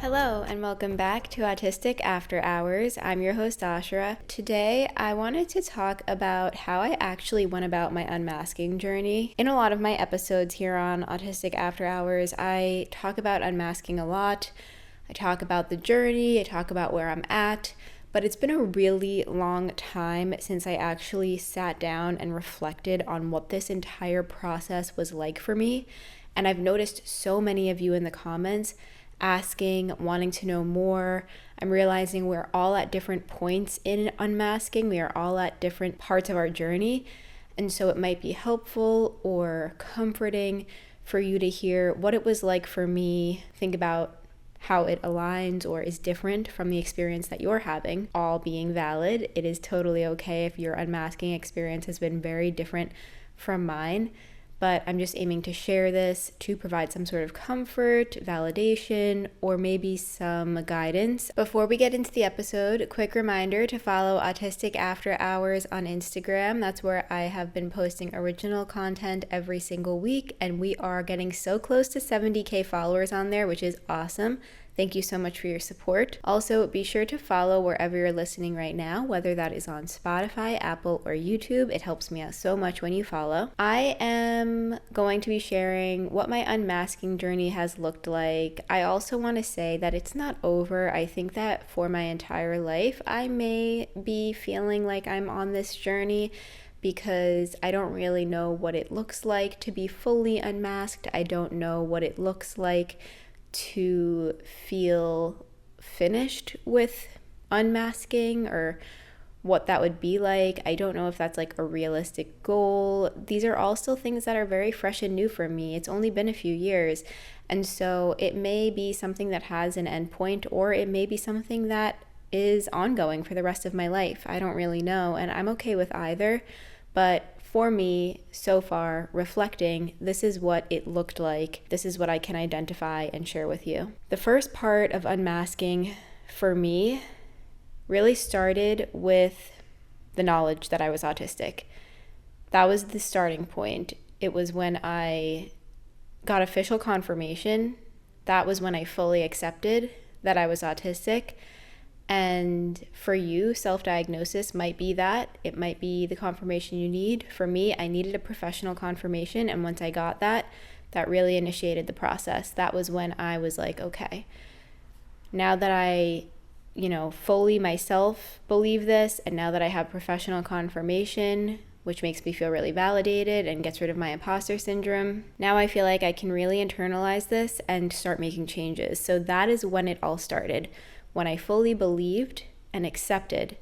Hello and welcome back to Autistic After Hours. I'm your host Ashra. Today I wanted to talk about how I actually went about my unmasking journey. In a lot of my episodes here on Autistic After Hours, I talk about unmasking a lot. I talk about the journey, I talk about where I'm at, but it's been a really long time since I actually sat down and reflected on what this entire process was like for me. And I've noticed so many of you in the comments asking, wanting to know more. I'm realizing we're all at different points in unmasking. We are all at different parts of our journey. And so it might be helpful or comforting for you to hear what it was like for me, think about how it aligns or is different from the experience that you're having, all being valid. It is totally okay if your unmasking experience has been very different from mine. But I'm just aiming to share this to provide some sort of comfort, validation, or maybe some guidance. Before we get into the episode, a quick reminder to follow Autistic After Hours on Instagram. That's where I have been posting original content every single week, and we are getting so close to 70K followers on there, which is awesome. Thank you so much for your support. Also, be sure to follow wherever you're listening right now, whether that is on Spotify, Apple, or YouTube. It helps me out so much when you follow. I am going to be sharing what my unmasking journey has looked like. I also want to say that it's not over. I think that for my entire life, I may be feeling like I'm on this journey because I don't really know what it looks like to be fully unmasked. I don't know what it looks like to feel finished with unmasking or what that would be like. I don't know if that's like a realistic goal. These are all still things that are very fresh and new for me. It's only been a few years. And so it may be something that has an endpoint, or it may be something that is ongoing for the rest of my life. I don't really know. And I'm okay with either. But for me, so far, reflecting, this is what it looked like. This is what I can identify and share with you. The first part of unmasking for me really started with the knowledge that I was autistic. That was the starting point. It was when I got official confirmation. That was when I fully accepted that I was autistic. And for you, self-diagnosis might be that. It might be the confirmation you need. For me, I needed a professional confirmation. And once I got that, that really initiated the process. That was when I was like, okay, now that I, fully myself believe this, and now that I have professional confirmation, which makes me feel really validated and gets rid of my imposter syndrome, now I feel like I can really internalize this and start making changes. So that is when it all started. When I fully believed and accepted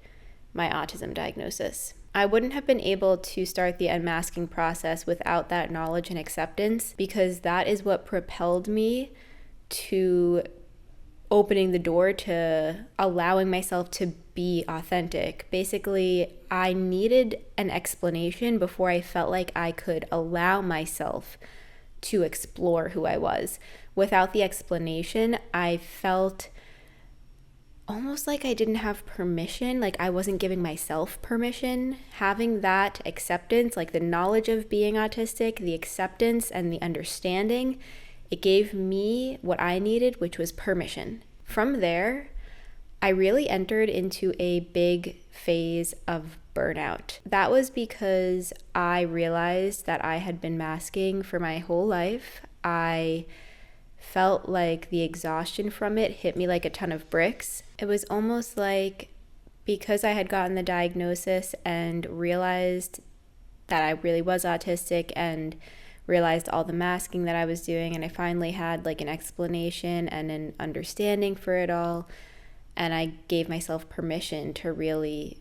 my autism diagnosis. I wouldn't have been able to start the unmasking process without that knowledge and acceptance, because that is what propelled me to opening the door to allowing myself to be authentic. Basically, I needed an explanation before I felt like I could allow myself to explore who I was. Without the explanation, I felt almost like I didn't have permission, like I wasn't giving myself permission. Having that acceptance, like the knowledge of being autistic, the acceptance and the understanding, it gave me what I needed, which was permission. From there, I really entered into a big phase of burnout. That was because I realized that I had been masking for my whole life. I felt like the exhaustion from it hit me like a ton of bricks. It was almost like, because I had gotten the diagnosis and realized that I really was autistic and realized all the masking that I was doing, and I finally had like an explanation and an understanding for it all, and I gave myself permission to really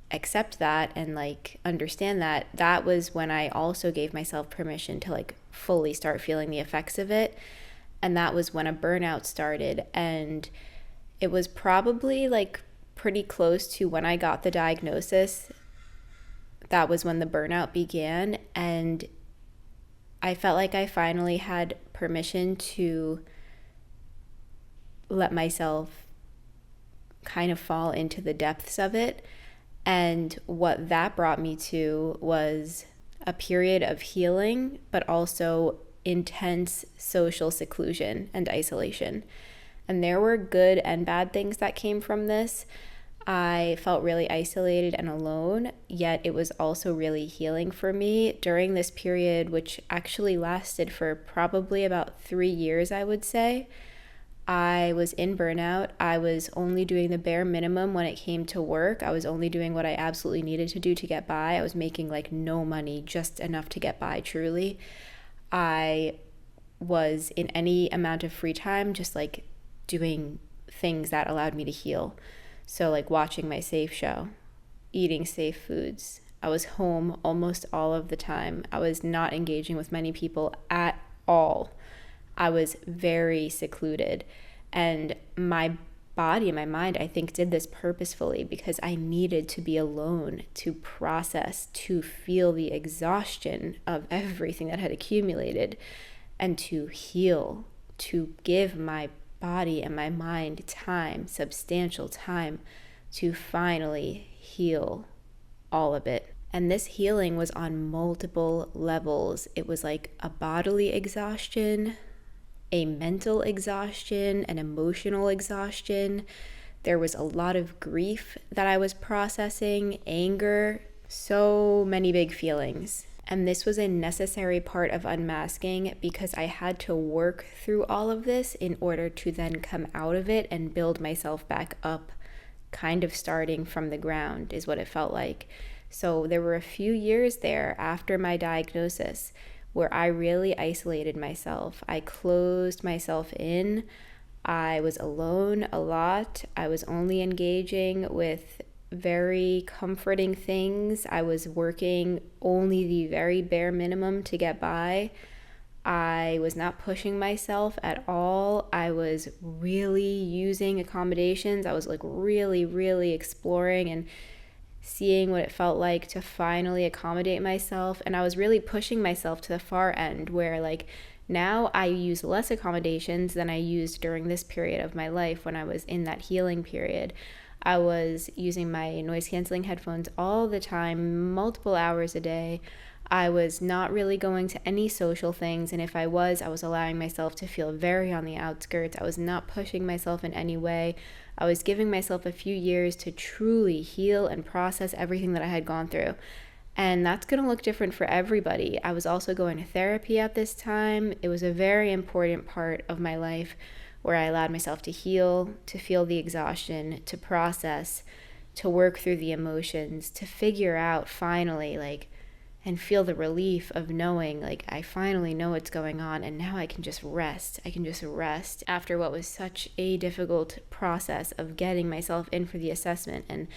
accept that and like understand that. That was when I also gave myself permission to like fully start feeling the effects of it. And that was when a burnout started. And it was probably like pretty close to when I got the diagnosis. That was when the burnout began. And I felt like I finally had permission to let myself kind of fall into the depths of it. And what that brought me to was a period of healing, but also intense social seclusion and isolation. And there were good and bad things that came from this. I felt really isolated and alone, yet it was also really healing for me during this period, which actually lasted for probably about 3 years, I would say. I was in burnout. I was only doing the bare minimum when it came to work. I was only doing what I absolutely needed to do to get by. I was making like no money, just enough to get by, truly. I was in any amount of free time, just like doing things that allowed me to heal. So like watching my safe show, eating safe foods. I was home almost all of the time. I was not engaging with many people at all. I was very secluded. And my body and my mind, I think, did this purposefully because I needed to be alone to process, to feel the exhaustion of everything that had accumulated, and to heal, to give my body and my mind time, substantial time, to finally heal all of it. And this healing was on multiple levels. It was like a bodily exhaustion, a mental exhaustion, an emotional exhaustion. There was a lot of grief that I was processing, anger, so many big feelings. And this was a necessary part of unmasking because I had to work through all of this in order to then come out of it and build myself back up, kind of starting from the ground is what it felt like. So there were a few years there after my diagnosis where I really isolated myself. I closed myself in. I was alone a lot. I was only engaging with very comforting things. I was working only the very bare minimum to get by. I was not pushing myself at all. I was really using accommodations. I was like really exploring and seeing what it felt like to finally accommodate myself. And I was really pushing myself to the far end where like now I use less accommodations than I used during this period of my life when I was in that healing period. I was using my noise canceling headphones all the time, multiple hours a day. I was not really going to any social things, and if I was allowing myself to feel very on the outskirts. I was not pushing myself in any way. I was giving myself a few years to truly heal and process everything that I had gone through. And that's going to look different for everybody. I was also going to therapy at this time. It was a very important part of my life where I allowed myself to heal, to feel the exhaustion, to process, to work through the emotions, to figure out finally, like, and feel the relief of knowing, like, I finally know what's going on and now I can just rest. I can just rest after what was such a difficult process of getting myself in for the assessment and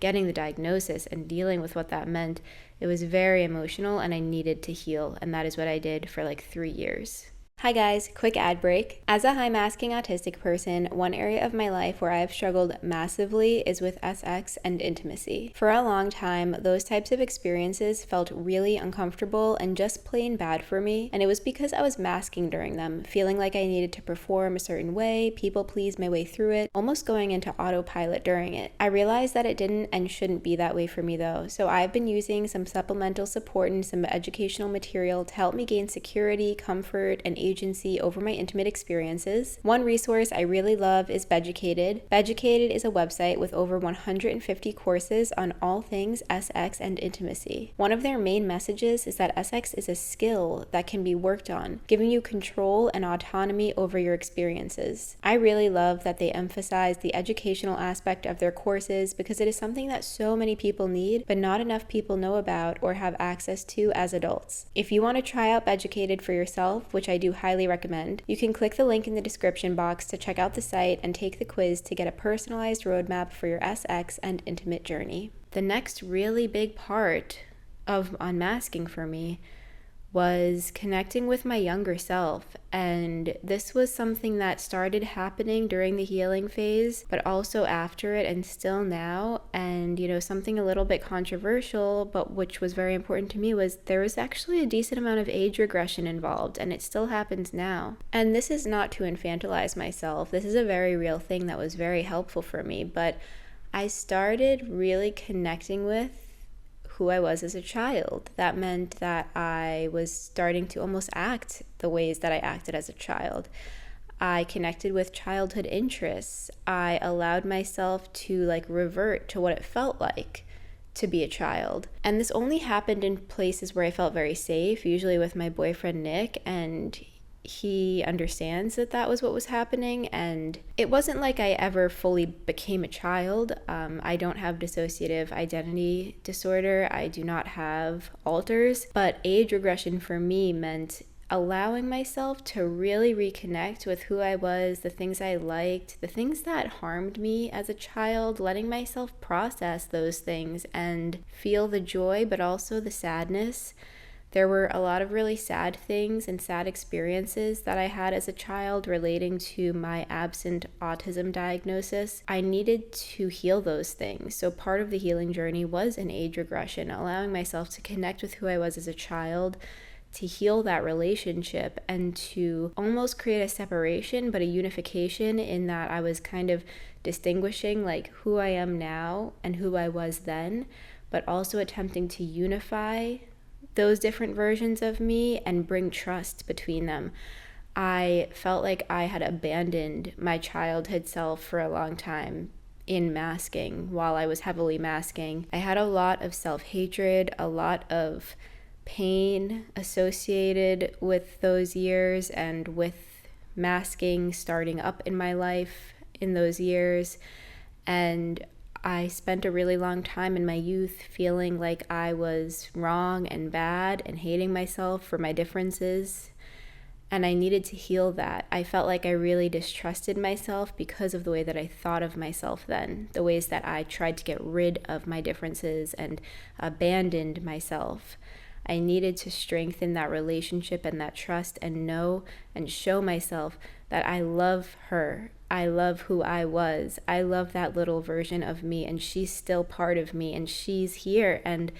getting the diagnosis and dealing with what that meant. It was very emotional and I needed to heal, and that is what I did for like 3 years. Hi guys, quick ad break. As a high masking autistic person, one area of my life where I've struggled massively is with SX and intimacy. For a long time, those types of experiences felt really uncomfortable and just plain bad for me, and it was because I was masking during them, feeling like I needed to perform a certain way, people please my way through it, almost going into autopilot during it. I realized that it didn't and shouldn't be that way for me though, so I've been using some supplemental support and some educational material to help me gain security, comfort, and agency over my intimate experiences. One resource I really love is Beducated. Beducated is a website with over 150 courses on all things SX and intimacy. One of their main messages is that SX is a skill that can be worked on, giving you control and autonomy over your experiences. I really love that they emphasize the educational aspect of their courses because it is something that so many people need, but not enough people know about or have access to as adults. If you want to try out Beducated for yourself, which I do highly recommend, you can click the link in the description box to check out the site and take the quiz to get a personalized roadmap for your SX and intimate journey. The next really big part of unmasking for me was connecting with my younger self, and this was something that started happening during the healing phase, but also after it and still now. And something a little bit controversial, but which was very important to me, was there was actually a decent amount of age regression involved, and it still happens now. And this is not to infantilize myself. This is a very real thing that was very helpful for me, but I started really connecting with who I was as a child. That meant that I was starting to almost act the ways that I acted as a child. I connected with childhood interests. I allowed myself to revert to what it felt like to be a child. And this only happened in places where I felt very safe, usually with my boyfriend Nick, and he understands that that was what was happening. And it wasn't like I ever fully became a child. I don't have dissociative identity disorder. I do not have alters, but age regression for me meant allowing myself to really reconnect with who I was, the things I liked, the things that harmed me as a child, letting myself process those things and feel the joy, but also the sadness. There were a lot of really sad things and sad experiences that I had as a child relating to my absent autism diagnosis. I needed to heal those things. So part of the healing journey was an age regression, allowing myself to connect with who I was as a child, to heal that relationship, and to almost create a separation, but a unification in that I was kind of distinguishing who I am now and who I was then, but also attempting to unify those different versions of me and bring trust between them. I felt like I had abandoned my childhood self for a long time in masking. While I was heavily masking, I had a lot of self-hatred, a lot of pain associated with those years and with masking starting up in my life in those years. And I spent a really long time in my youth feeling like I was wrong and bad and hating myself for my differences. And I needed to heal that. I felt like I really distrusted myself because of the way that I thought of myself then, the ways that I tried to get rid of my differences and abandoned myself. I needed to strengthen that relationship and that trust and know and show myself that I love her. I love who I was. I love that little version of me, and she's still part of me, and she's here, and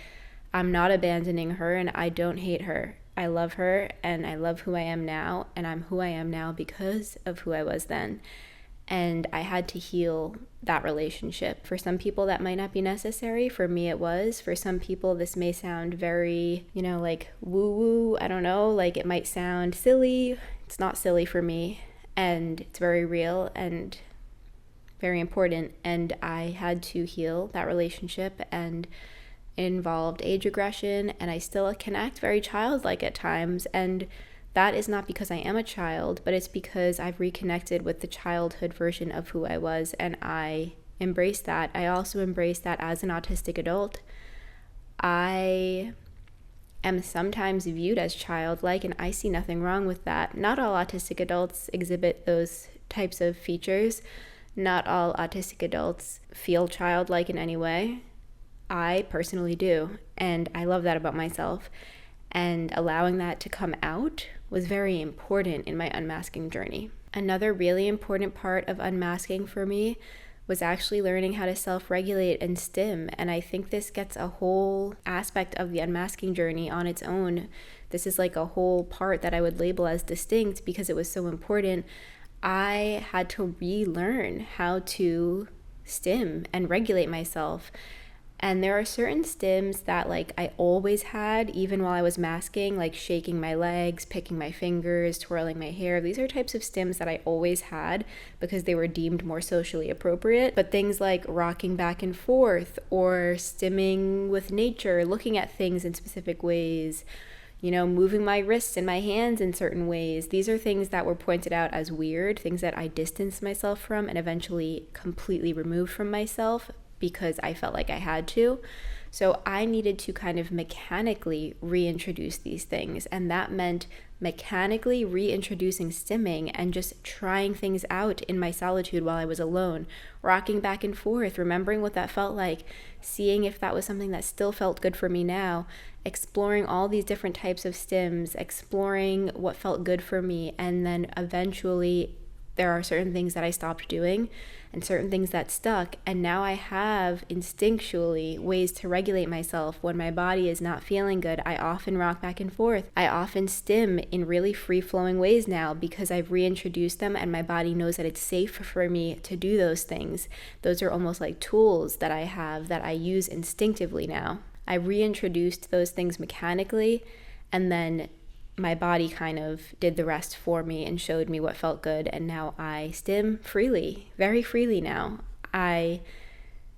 I'm not abandoning her, and I don't hate her. I love her, and I love who I am now, and I'm who I am now because of who I was then. And I had to heal that relationship. For some people, that might not be necessary. For me, it was. For some people, this may sound very, woo-woo. I don't know. It might sound silly. It's not silly for me. And it's very real and very important. And I had to heal that relationship. And it involved age regression. And I still can act very childlike at times. And that is not because I am a child, but it's because I've reconnected with the childhood version of who I was, and I embrace that. I also embrace that as an autistic adult. I am sometimes viewed as childlike, and I see nothing wrong with that. Not all autistic adults exhibit those types of features. Not all autistic adults feel childlike in any way. I personally do, and I love that about myself. And allowing that to come out was very important in my unmasking journey. Another really important part of unmasking for me was actually learning how to self-regulate and stim. And I think this gets a whole aspect of the unmasking journey on its own. This is a whole part that I would label as distinct because it was so important. I had to relearn how to stim and regulate myself. And there are certain stims that I always had, even while I was masking, shaking my legs, picking my fingers, twirling my hair. These are types of stims that I always had because they were deemed more socially appropriate. But things like rocking back and forth or stimming with nature, looking at things in specific ways, moving my wrists and my hands in certain ways. These are things that were pointed out as weird, things that I distanced myself from and eventually completely removed from myself because I felt like I had to. So I needed to kind of mechanically reintroduce these things. And that meant mechanically reintroducing stimming and just trying things out in my solitude while I was alone, rocking back and forth, remembering what that felt like, seeing if that was something that still felt good for me now, exploring all these different types of stims, exploring what felt good for me. And then eventually there are certain things that I stopped doing and certain things that stuck. And now I have instinctually ways to regulate myself. When my body is not feeling good, I often rock back and forth. I often stim in really free-flowing ways now because I've reintroduced them and my body knows that it's safe for me to do those things. Those are almost like tools that I have that I use instinctively now. I reintroduced those things mechanically, and then my body kind of did the rest for me and showed me what felt good. And now I stim freely, very freely now. I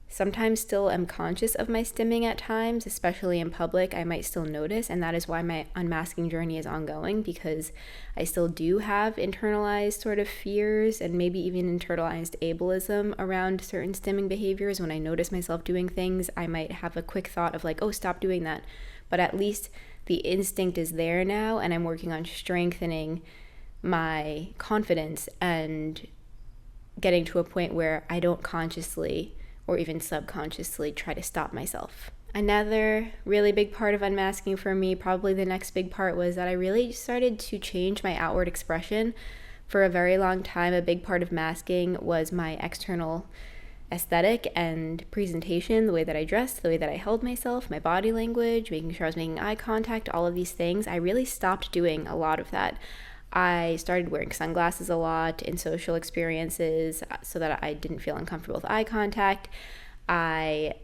sometimes still am conscious of my stimming at times, especially in public. I might still notice, and that is why my unmasking journey is ongoing, because I still do have internalized sort of fears and maybe even internalized ableism around certain stimming behaviors. When I notice myself doing things, I might have a quick thought of like, oh, stop doing that. But at least the instinct is there now, and I'm working on strengthening my confidence and getting to a point where I don't consciously or even subconsciously try to stop myself. Another really big part of unmasking for me, probably the next big part, was that I really started to change my outward expression. For a very long time, a big part of masking was my external aesthetic and presentation, the way that I dressed, the way that I held myself, my body language, making sure I was making eye contact, all of these things. I really stopped doing a lot of that. I started wearing sunglasses a lot in social experiences so that I didn't feel uncomfortable with eye contact. I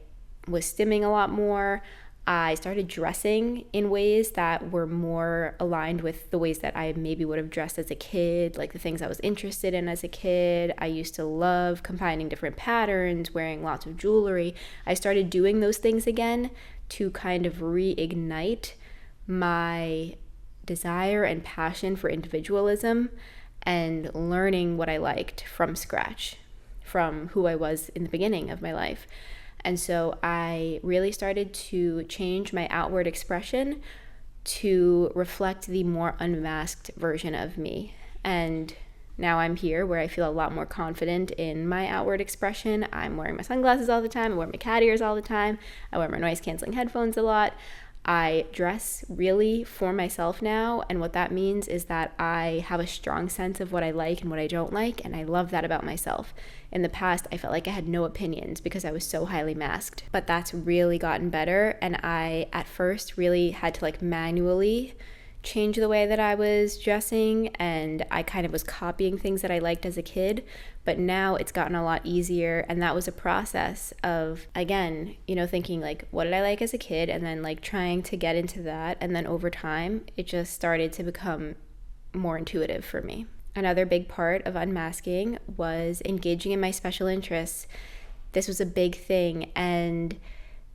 was stimming a lot more. I started dressing in ways that were more aligned with the ways that I maybe would have dressed as a kid, like the things I was interested in as a kid. I used to love combining different patterns, wearing lots of jewelry. I started doing those things again to kind of reignite my desire and passion for individualism and learning what I liked from scratch, from who I was in the beginning of my life. And so I really started to change my outward expression to reflect the more unmasked version of me. And now I'm here where I feel a lot more confident in my outward expression. I'm wearing my sunglasses all the time. I wear my cat ears all the time. I wear my noise canceling headphones a lot. I dress really for myself now, and what that means is that I have a strong sense of what I like and what I don't like, and I love that about myself. In the past, I felt like I had no opinions because I was so highly masked, but that's really gotten better, and I, at first, really had to manually change the way that I was dressing, and I kind of was copying things that I liked as a kid, but now it's gotten a lot easier. And that was a process of, again, thinking what did I like as a kid, and then trying to get into that, and then over time it just started to become more intuitive for me. Another big part of unmasking was engaging in my special interests. This was a big thing, and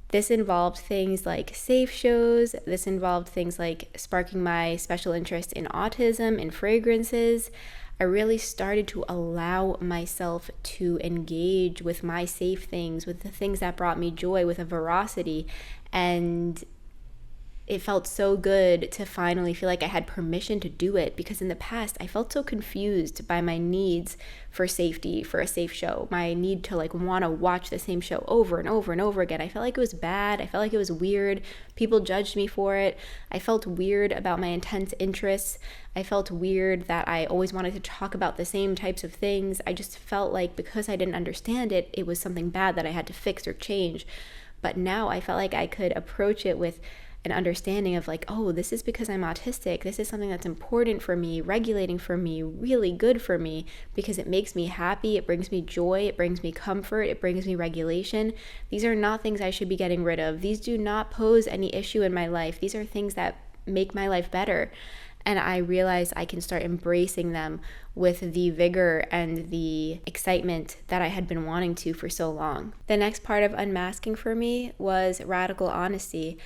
this involved things like safe shows. This involved things like sparking my special interest in autism, in fragrances. I really started to allow myself to engage with my safe things, with the things that brought me joy, with a veracity. And it felt so good to finally feel like I had permission to do it, because in the past I felt so confused by my needs for safety, for a safe show, my need to want to watch the same show over and over and over again. I felt like it was bad. I felt like it was weird. People judged me for it. I felt weird about my intense interests. I felt weird that I always wanted to talk about the same types of things. I just felt like because I didn't understand it, it was something bad that I had to fix or change. But now I felt like I could approach it with an understanding of oh, this is because I'm autistic. This is something that's important for me, regulating for me, really good for me, because it makes me happy. It brings me joy. It brings me comfort. It brings me regulation. These are not things I should be getting rid of. These do not pose any issue in my life. These are things that make my life better. And I realized I can start embracing them with the vigor and the excitement that I had been wanting to for so long. The next part of unmasking for me was radical honesty.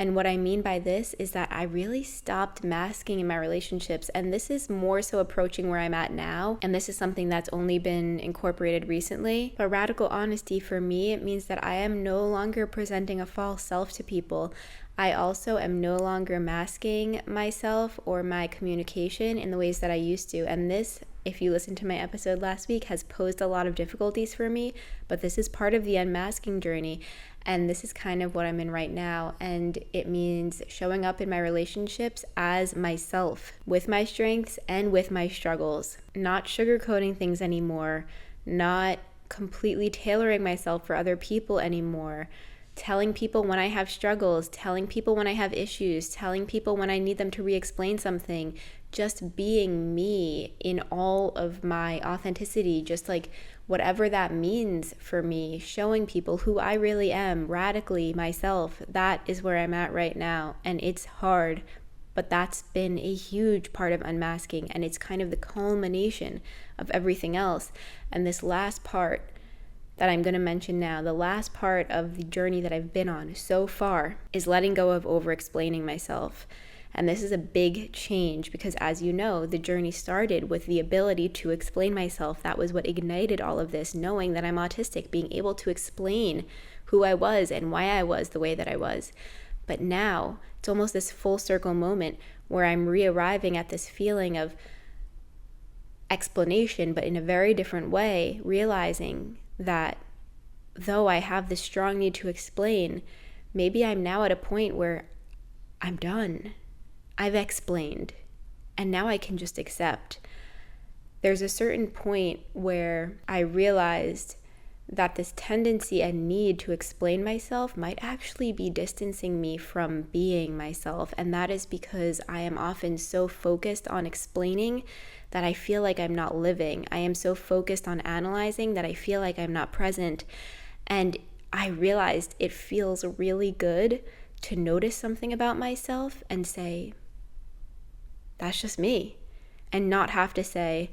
And what I mean by this is that I really stopped masking in my relationships. And this is more so approaching where I'm at now. And this is something that's only been incorporated recently. But radical honesty for me, it means that I am no longer presenting a false self to people. I also am no longer masking myself or my communication in the ways that I used to. And this, if you listened to my episode last week, has posed a lot of difficulties for me. But this is part of the unmasking journey. And this is kind of what I'm in right now. And it means showing up in my relationships as myself, with my strengths and with my struggles. Not sugarcoating things anymore. Not completely tailoring myself for other people anymore. Telling people when I have struggles, telling people when I have issues, telling people when I need them to re-explain something, just being me in all of my authenticity, just whatever that means for me, showing people who I really am, radically myself. That is where I'm at right now, and it's hard, But that's been a huge part of unmasking, and it's kind of the culmination of everything else. And this last part that I'm going to mention now, the last part of the journey that I've been on so far, is letting go of over-explaining myself. And this is a big change because, as you know, the journey started with the ability to explain myself. That was what ignited all of this, knowing that I'm autistic, being able to explain who I was and why I was the way that I was. But now it's almost this full circle moment where I'm re-arriving at this feeling of explanation, but in a very different way, realizing that though I have this strong need to explain, maybe I'm now at a point where I'm done. I've explained, and now I can just accept. There's a certain point where I realized that this tendency and need to explain myself might actually be distancing me from being myself, and that is because I am often so focused on explaining that I feel like I'm not living. I am so focused on analyzing that I feel like I'm not present. And I realized it feels really good to notice something about myself and say, that's just me. And not have to say,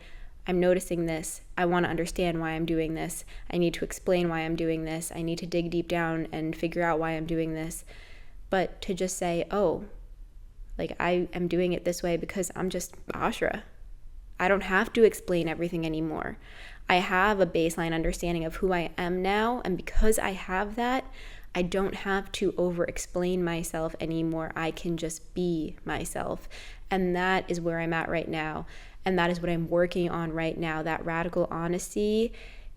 I'm noticing this. I want to understand why I'm doing this. I need to explain why I'm doing this. I need to dig deep down and figure out why I'm doing this. But to just say, oh, like I am doing it this way because I'm just Ashra. I don't have to explain everything anymore. I have a baseline understanding of who I am now, and because I have that, I don't have to over-explain myself anymore. I can just be myself, and that is where I'm at right now, and that is what I'm working on right now, that radical honesty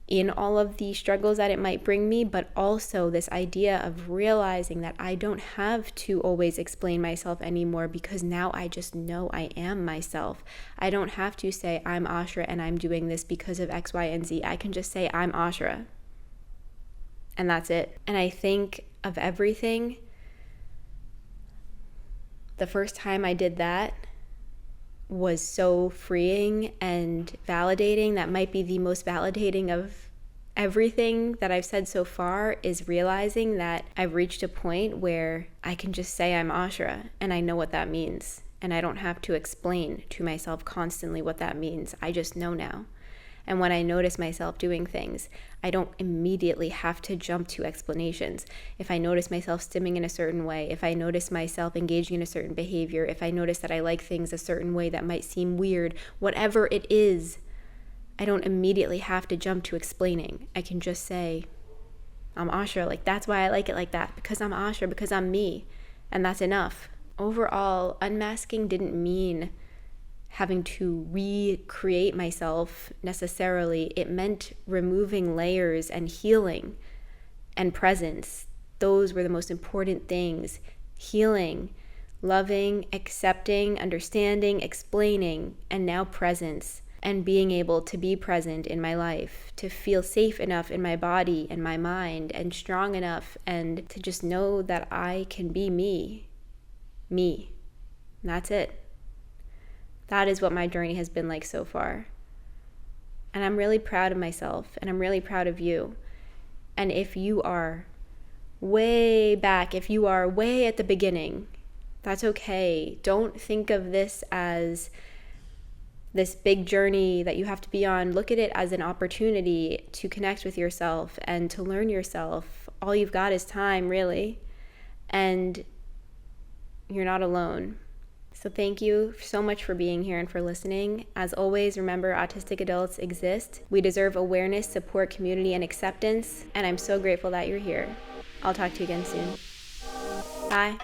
in all of the struggles that it might bring me, but also this idea of realizing that I don't have to always explain myself anymore because now I just know I am myself. I don't have to say I'm Ashra and I'm doing this because of X, Y, and Z. I can just say I'm Ashra. And that's it. And I think of everything, the first time I did that was so freeing and validating. That might be the most validating of everything that I've said so far, is realizing that I've reached a point where I can just say I'm Ashra and I know what that means. And I don't have to explain to myself constantly what that means. I just know now. And when I notice myself doing things, I don't immediately have to jump to explanations. If I notice myself stimming in a certain way, if I notice myself engaging in a certain behavior, if I notice that I like things a certain way that might seem weird, whatever it is, I don't immediately have to jump to explaining. I can just say, I'm Ashra, like that's why I like it like that, because I'm Ashra, because I'm me, and that's enough. Overall, unmasking didn't mean having to recreate myself necessarily. It meant removing layers and healing and presence. Those were the most important things. Healing, loving, accepting, understanding, explaining, and now presence. And being able to be present in my life, to feel safe enough in my body and my mind, and strong enough, and to just know that I can be me. Me. And that's it. That is what my journey has been like so far. And I'm really proud of myself, and I'm really proud of you. And if you are way back, if you are way at the beginning, that's okay. Don't think of this as this big journey that you have to be on. Look at it as an opportunity to connect with yourself and to learn yourself. All you've got is time, really. And you're not alone. So thank you so much for being here and for listening. As always, remember, autistic adults exist. We deserve awareness, support, community, and acceptance. And I'm so grateful that you're here. I'll talk to you again soon. Bye.